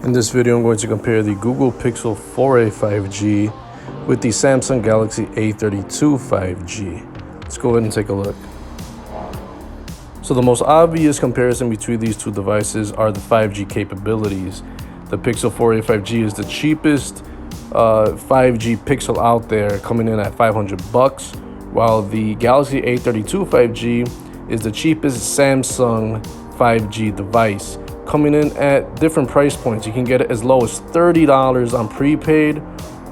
In this video, I'm going to compare the Google Pixel 4a 5G with the Samsung Galaxy A32 5G. Let's go ahead and take a look. So the most obvious comparison between these two devices are the 5G capabilities. The Pixel 4a 5G is the cheapest 5G Pixel out there, coming in at $500, while the Galaxy A32 5G is the cheapest Samsung 5G device, coming in at different price points. You can get it as low as $30 on prepaid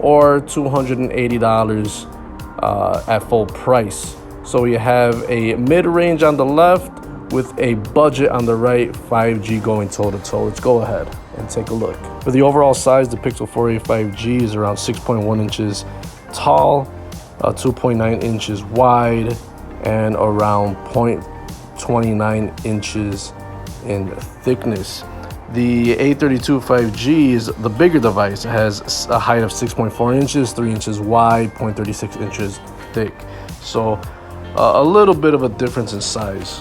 or $280 at full price. So you have a mid-range on the left with a budget on the right, 5G going toe-to-toe. Let's go ahead and take a look. For the overall size, the Pixel 4a 5G is around 6.1 inches tall, 2.9 inches wide, and around 0.29 inches in thickness. The A32 5G is the bigger device. It has a height of 6.4 inches, 3 inches wide, 0.36 inches thick. So a little bit of a difference in size.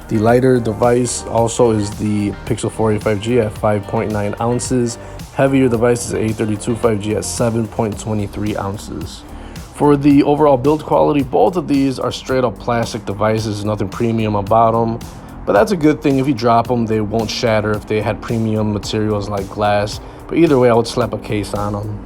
The lighter device also is the Pixel 4a 5G at 5.9 ounces. Heavier device is A32 5G at 7.23 ounces. For the overall build quality, both of these are straight up plastic devices, nothing premium about them. But that's a good thing. If you drop them, they won't shatter if they had premium materials like glass. But either way, I would slap a case on them.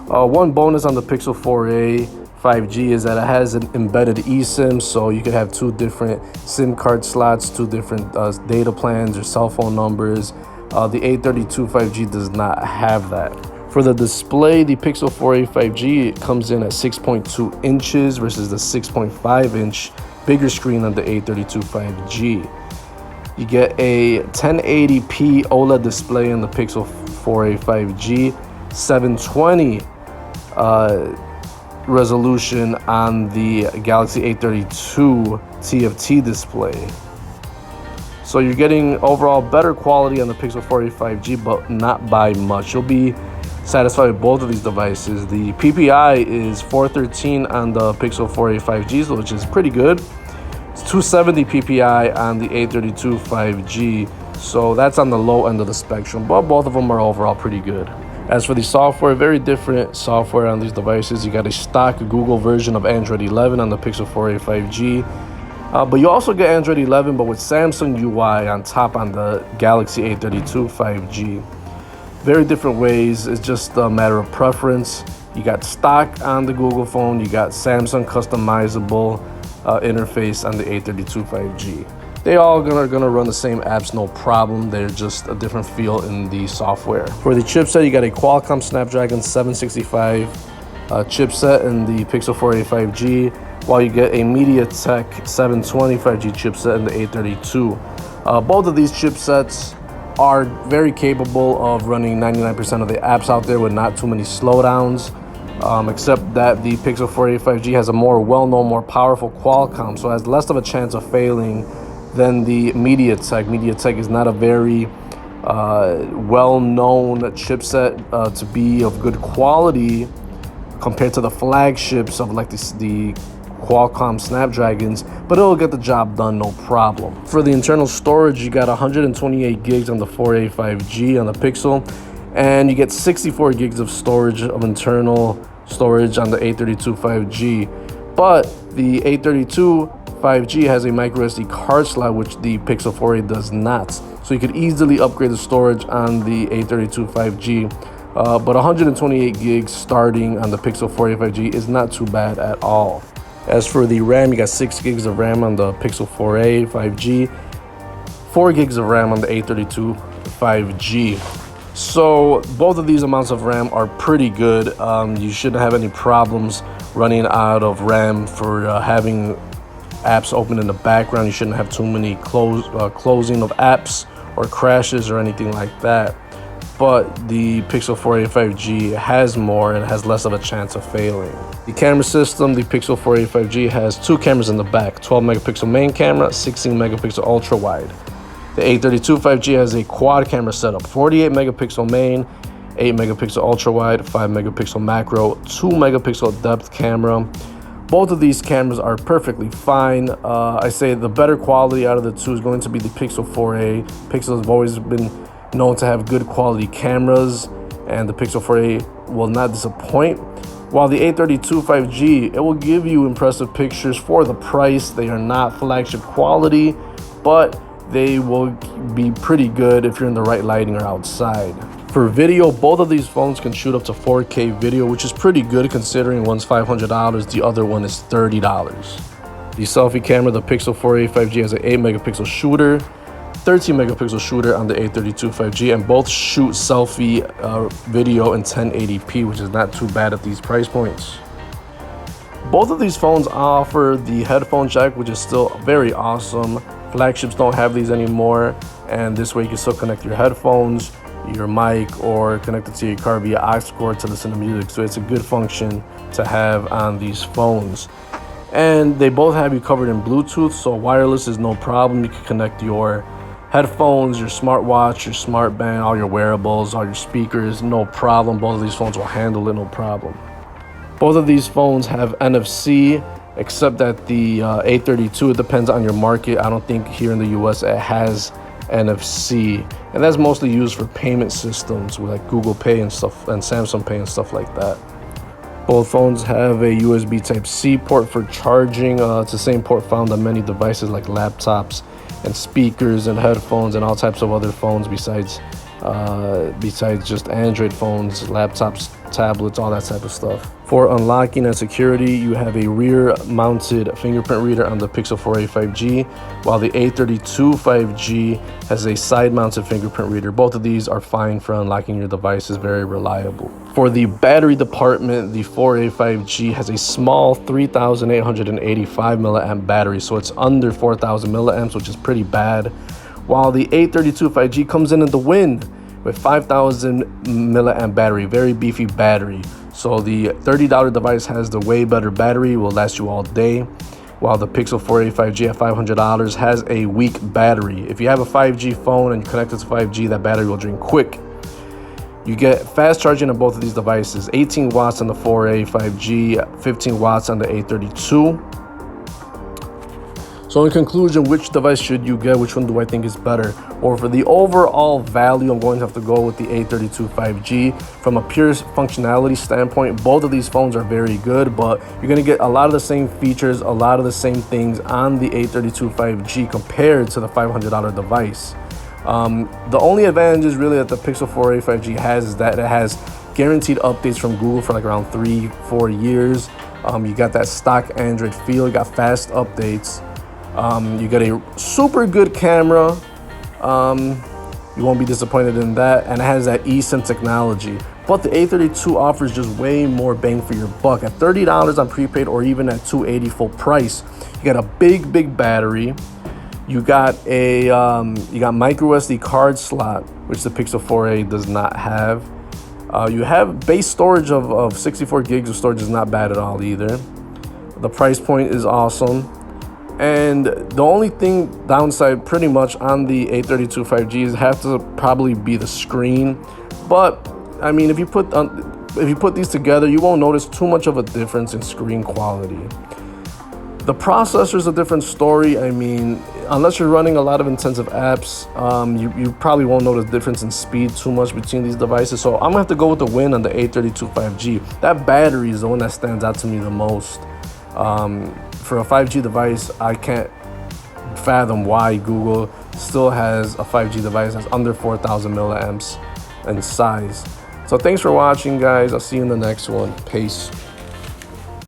One bonus on the Pixel 4a 5G is that it has an embedded eSIM, so you could have two different SIM card slots, two different data plans or cell phone numbers. The A32 5G does not have that. For the display, the Pixel 4a 5G comes in at 6.2 inches versus the 6.5 inch bigger screen on the A32 5G. You get a 1080p OLED display on the Pixel 4a 5G, 720 resolution on the Galaxy A32 TFT display. So you're getting overall better quality on the Pixel 4a 5G, but not by much. You'll be satisfied with both of these devices. The PPI is 413 on the Pixel 4a 5G, which is pretty good. It's 270 PPI on the A32 5G, so that's on the low end of the spectrum, but both of them are overall pretty good. As for the software, very different software on these devices. You got a stock Google version of Android 11 on the Pixel 4a 5G, but you also get Android 11, but with Samsung UI on top on the Galaxy A32 5G. Very different ways. It's just a matter of preference. You got stock on the Google phone. You got Samsung customizable interface on the A32 5G. They all gonna run the same apps, no problem. They're just a different feel in the software. For the chipset, you got a Qualcomm Snapdragon 765 chipset in the Pixel 4a 5G, while you get a MediaTek 720 5G chipset in the A32. Both of these chipsets are very capable of running 99% of the apps out there with not too many slowdowns, except that the Pixel 4a 5G has a more well-known, more powerful Qualcomm, so it has less of a chance of failing than the MediaTek. MediaTek is not a very well-known chipset to be of good quality compared to the flagships of like the Qualcomm Snapdragons, but it'll get the job done, no problem. For the internal storage, you got 128 gigs on the 4a 5G on the Pixel, and you get 64 gigs of storage of internal storage on the A32 5G. But the A32 5G has a micro SD card slot, which the Pixel 4a does not. So you could easily upgrade the storage on the A32 5G. But 128 gigs starting on the Pixel 4a 5G is not too bad at all. As for the RAM, you got 6 gigs of RAM on the Pixel 4a 5G, 4 gigs of RAM on the A32 5G. So both of these amounts of RAM are pretty good. You shouldn't have any problems running out of RAM for having apps open in the background. You shouldn't have too many closing of apps or crashes or anything like that. But the Pixel 4a 5G has more and has less of a chance of failing. The camera system, the Pixel 4a 5G has two cameras in the back, 12 megapixel main camera, 16 megapixel ultra wide. The A32 5G has a quad camera setup, 48 megapixel main, 8 megapixel ultra wide, 5 megapixel macro, 2 megapixel depth camera. Both of these cameras are perfectly fine. I say the better quality out of the two is going to be the Pixel 4a. Pixel has always been known to have good quality cameras, and the Pixel 4a will not disappoint. While the A32 5G, it will give you impressive pictures for the price. They are not flagship quality, but they will be pretty good if you're in the right lighting or outside. For video, both of these phones can shoot up to 4K video, which is pretty good considering one's $500, the other one is $30. The selfie camera, the Pixel 4a 5G has an 8 megapixel shooter, 13 megapixel shooter on the A32 5G, and both shoot selfie video in 1080p, which is not too bad at these price points. Both of these phones offer the headphone jack, which is still very awesome. Flagships don't have these anymore, and this way you can still connect your headphones, your mic, or connect it to your car via aux cord to listen to music. So it's a good function to have on these phones. And they both have you covered in Bluetooth, so wireless is no problem. You can connect your headphones, your smartwatch, your smart band, all your wearables, all your speakers, no problem. Both of these phones will handle it, no problem. Both of these phones have NFC, except that the A32, it depends on your market. I don't think here in the US it has NFC, and that's mostly used for payment systems with like Google Pay and stuff, and Samsung Pay and stuff like that. Both phones have a USB Type-C port for charging. It's the same port found on many devices like laptops and speakers and headphones and all types of other phones besides just Android phones, laptops, tablets, all that type of stuff. For unlocking and security, you have a rear-mounted fingerprint reader on the Pixel 4a 5G, while the A32 5G has a side-mounted fingerprint reader. Both of these are fine for unlocking your devices, very reliable. For the battery department, the 4a 5G has a small 3,885 milliamp battery, so it's under 4,000 milliamps, which is pretty bad. While the A32 5G comes in the win with 5,000 milliamp battery, very beefy battery. So the $30 device has the way better battery, will last you all day, while the Pixel 4a 5G at $500 has a weak battery. If you have a 5G phone and you connect it to 5G, that battery will drain quick. You get fast charging on both of these devices, 18 watts on the 4a 5G, 15 watts on the A32. So in conclusion, which device should you get? Which one do I think is better? Or for the overall value, I'm going to have to go with the A32 5G. From a pure functionality standpoint, both of these phones are very good, but you're going to get a lot of the same features, a lot of the same things on the A32 5G compared to the $500 device. The only advantages really that the Pixel 4a 5G has is that it has guaranteed updates from Google for like around 3-4 years. You got that stock Android feel, you got fast updates. You got a super good camera. You won't be disappointed in that, and it has that eSIM technology. But the A32 offers just way more bang for your buck. At $30 on prepaid or even at $280 full price, you got a big battery. You got a micro SD card slot, which the Pixel 4a does not have. You have base storage of 64 gigs of storage, is not bad at all either. The price point is awesome. And the only downside pretty much on the A32 5G is have to probably be the screen. But I mean, if you put these together, you won't notice too much of a difference in screen quality. The processor is a different story. I mean, unless you're running a lot of intensive apps, you probably won't notice difference in speed too much between these devices. So I'm gonna have to go with the win on the A32 5G. That battery is the one that stands out to me the most. For a 5G device, I can't fathom why Google still has a 5G device that's under 4,000 milliamps in size. So thanks for watching, guys. I'll see you in the next one. Peace.